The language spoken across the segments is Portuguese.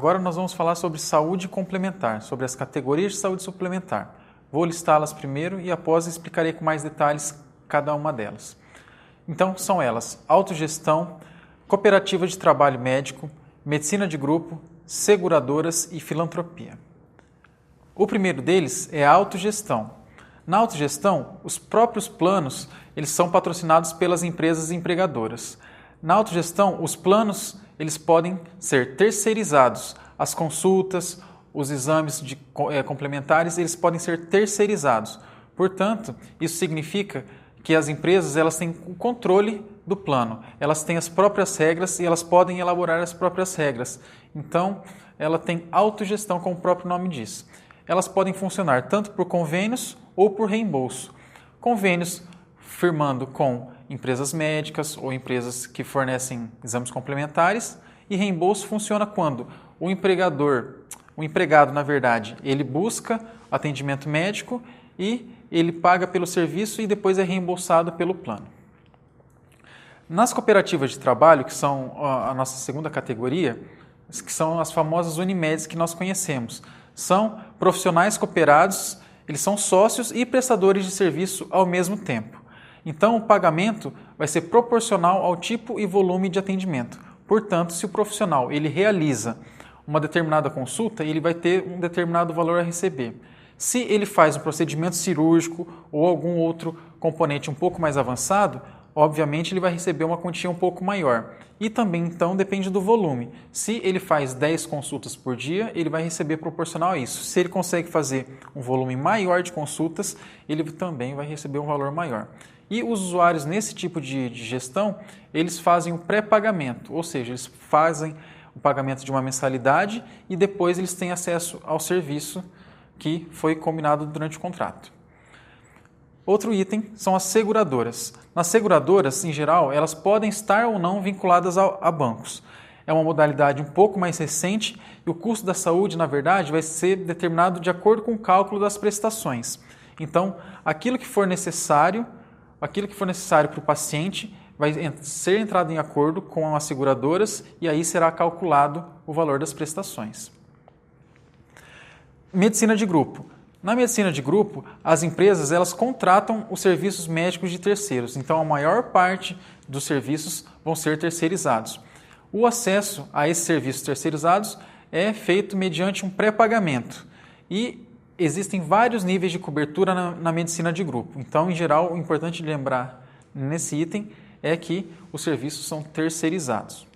Agora nós vamos falar sobre saúde complementar, sobre as categorias de saúde suplementar. Vou listá-las primeiro e após explicarei com mais detalhes cada uma delas. Então são elas: autogestão, cooperativa de trabalho médico, medicina de grupo, seguradoras e filantropia. O primeiro deles é a autogestão. Na autogestão, os próprios planos eles são patrocinados pelas empresas empregadoras. Na autogestão, os planos eles podem ser terceirizados. As consultas, os exames complementares, eles podem ser terceirizados. Portanto, isso significa que as empresas elas têm o controle do plano. Elas têm as próprias regras e elas podem elaborar as próprias regras. Então, ela tem autogestão, como o próprio nome diz. Elas podem funcionar tanto por convênios ou por reembolso. Convênios firmando com empresas médicas ou empresas que fornecem exames complementares, e reembolso funciona quando o empregado, na verdade, ele busca atendimento médico e ele paga pelo serviço e depois é reembolsado pelo plano. Nas cooperativas de trabalho, que são a nossa segunda categoria, que são as famosas Unimedes que nós conhecemos, são profissionais cooperados, eles são sócios e prestadores de serviço ao mesmo tempo. Então, o pagamento vai ser proporcional ao tipo e volume de atendimento. Portanto, se o profissional ele realiza uma determinada consulta, ele vai ter um determinado valor a receber. Se ele faz um procedimento cirúrgico ou algum outro componente um pouco mais avançado, obviamente ele vai receber uma quantia um pouco maior. E também, então, depende do volume. Se ele faz 10 consultas por dia, ele vai receber proporcional a isso. Se ele consegue fazer um volume maior de consultas, ele também vai receber um valor maior. E os usuários nesse tipo de gestão, eles fazem o pré-pagamento, ou seja, eles fazem o pagamento de uma mensalidade e depois eles têm acesso ao serviço que foi combinado durante o contrato. Outro item são as seguradoras. Nas seguradoras, em geral, elas podem estar ou não vinculadas a bancos. É uma modalidade um pouco mais recente e o custo da saúde, na verdade, vai ser determinado de acordo com o cálculo das prestações. Então, aquilo que for necessário para o paciente vai ser entrado em acordo com as seguradoras e aí será calculado o valor das prestações. Medicina de grupo. Na medicina de grupo, as empresas elas contratam os serviços médicos de terceiros, então a maior parte dos serviços vão ser terceirizados. O acesso a esses serviços terceirizados é feito mediante um pré-pagamento e existem vários níveis de cobertura na medicina de grupo. Então, em geral, o importante de lembrar nesse item é que os serviços são terceirizados.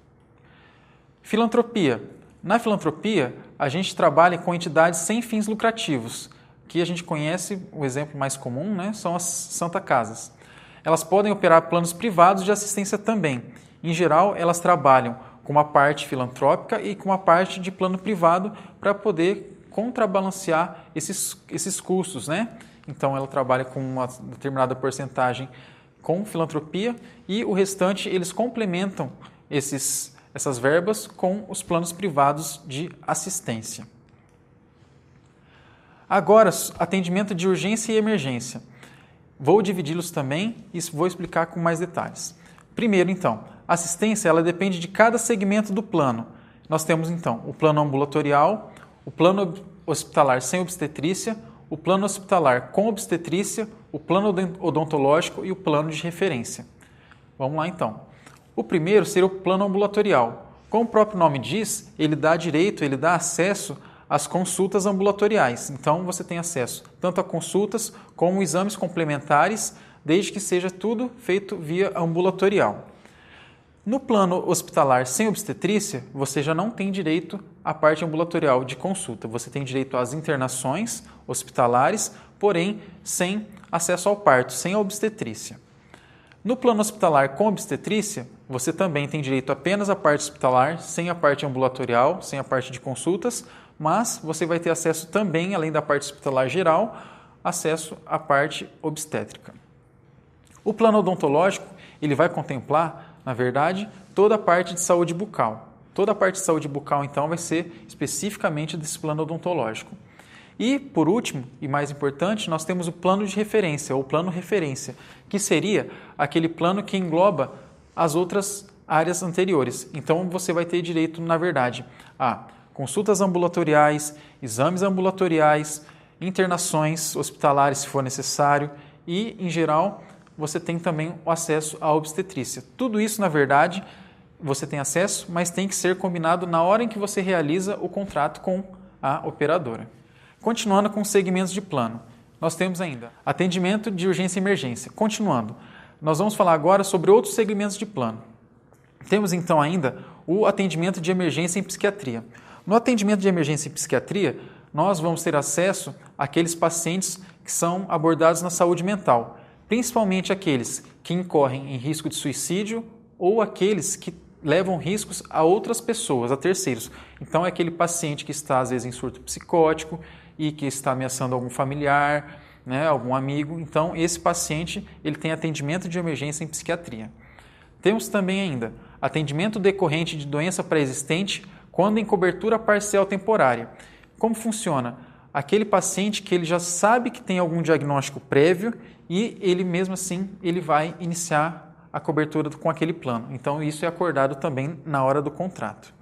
Filantropia. Na filantropia, a gente trabalha com entidades sem fins lucrativos, que a gente conhece, o exemplo mais comum, né, são as Santa Casas. Elas podem operar planos privados de assistência também. Em geral, elas trabalham com uma parte filantrópica e com uma parte de plano privado para poder contrabalancear esses custos, né? Então, ela trabalha com uma determinada porcentagem com filantropia e o restante eles complementam essas verbas com os planos privados de assistência. Agora, atendimento de urgência e emergência. Vou dividi-los também e vou explicar com mais detalhes. Primeiro, então, a assistência ela depende de cada segmento do plano. Nós temos, então, o plano ambulatorial, o plano hospitalar sem obstetrícia, o plano hospitalar com obstetrícia, o plano odontológico e o plano de referência. Vamos lá, então. O primeiro seria o plano ambulatorial. Como o próprio nome diz, ele dá acesso às consultas ambulatoriais. Então, você tem acesso tanto a consultas como exames complementares, desde que seja tudo feito via ambulatorial. No plano hospitalar sem obstetrícia, você já não tem direito à parte ambulatorial de consulta. Você tem direito às internações hospitalares, porém sem acesso ao parto, sem a obstetrícia. No plano hospitalar com obstetrícia, você também tem direito apenas à parte hospitalar, sem a parte ambulatorial, sem a parte de consultas, mas você vai ter acesso também, além da parte hospitalar geral, acesso à parte obstétrica. O plano odontológico, ele vai contemplar, na verdade, toda a parte de saúde bucal. Toda a parte de saúde bucal, então, vai ser especificamente desse plano odontológico. E, por último, e mais importante, nós temos o plano de referência, ou plano referência, que seria aquele plano que engloba as outras áreas anteriores. Então, você vai ter direito, na verdade, a consultas ambulatoriais, exames ambulatoriais, internações hospitalares se for necessário e, em geral, você tem também o acesso à obstetrícia. Tudo isso, na verdade, você tem acesso, mas tem que ser combinado na hora em que você realiza o contrato com a operadora. Continuando com os segmentos de plano, nós temos ainda atendimento de urgência e emergência. Continuando, nós vamos falar agora sobre outros segmentos de plano. Temos então ainda o atendimento de emergência em psiquiatria. No atendimento de emergência em psiquiatria, nós vamos ter acesso àqueles pacientes que são abordados na saúde mental, principalmente aqueles que incorrem em risco de suicídio ou aqueles que levam riscos a outras pessoas, a terceiros. Então é aquele paciente que está às vezes em surto psicótico e que está ameaçando algum familiar, né, algum amigo. Então esse paciente ele tem atendimento de emergência em psiquiatria. Temos também ainda atendimento decorrente de doença pré-existente quando em cobertura parcial temporária. Como funciona? Aquele paciente que ele já sabe que tem algum diagnóstico prévio e ele mesmo assim ele vai iniciar a cobertura com aquele plano. Então isso é acordado também na hora do contrato.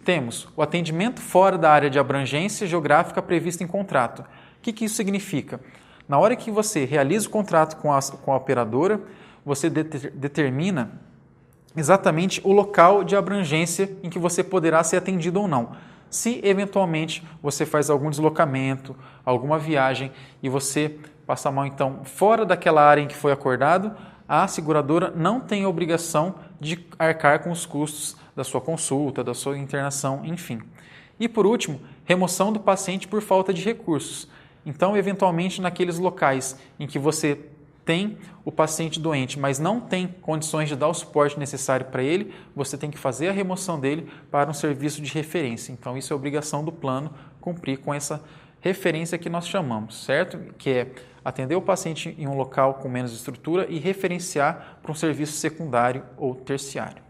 Temos o atendimento fora da área de abrangência geográfica prevista em contrato. O que isso significa? Na hora que você realiza o contrato com a operadora, você determina exatamente o local de abrangência em que você poderá ser atendido ou não. Se eventualmente você faz algum deslocamento, alguma viagem e você passa mal então fora daquela área em que foi acordado, a seguradora não tem a obrigação de arcar com os custos da sua consulta, da sua internação, enfim. E por último, remoção do paciente por falta de recursos. Então, eventualmente, naqueles locais em que você tem o paciente doente, mas não tem condições de dar o suporte necessário para ele, você tem que fazer a remoção dele para um serviço de referência. Então, isso é obrigação do plano cumprir com essa referência que nós chamamos, certo? Que é atender o paciente em um local com menos estrutura e referenciar para um serviço secundário ou terciário.